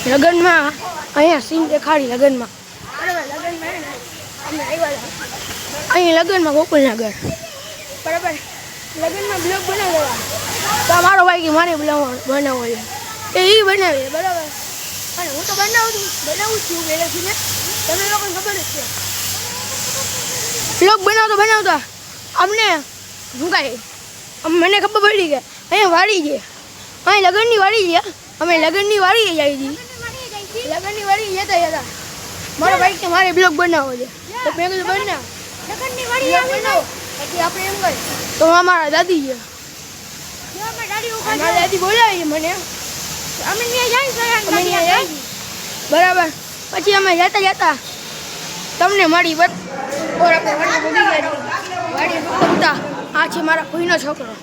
લગ્નમાં અહીંયા સીન દેખાડી લગ્નમાં બરાબર લગ્નમાં અમે આવ્યા અહીં લગ્નમાં ગોકુલના ઘર બરાબર લગ્નમાં બ્લોગ બનાવેલા તો મારો ભાઈ કે મારે બનાવવો છે એ બનાવીએ બરાબર અને હું તો બનાવું છું પહેલેથી ને તમને લોકોને ખબર જ છે બ્લોગ બનાવતા અમને શું કાંઈ મને ખબર પડી કે અહીંયા વાડી છે અહીં લગ્નની વાડી છે અમે લગ્નની વાડી જાય છીએ લગ્નની વાડી જતા મારો ભાઈ કે મારે બ્લોગ બનાવવો છે તો મેં કીધું બનાવ લગ્નની વાડી બનાવો પછી આપણે એમ કહે તો અમારા દાદી છે મારા દાદી બોલાવી છે મને અમે ત્યાં જાય બરાબર પછી અમે જતા તમને મળી વાડી આ છે મારા કોઈનો છોકરો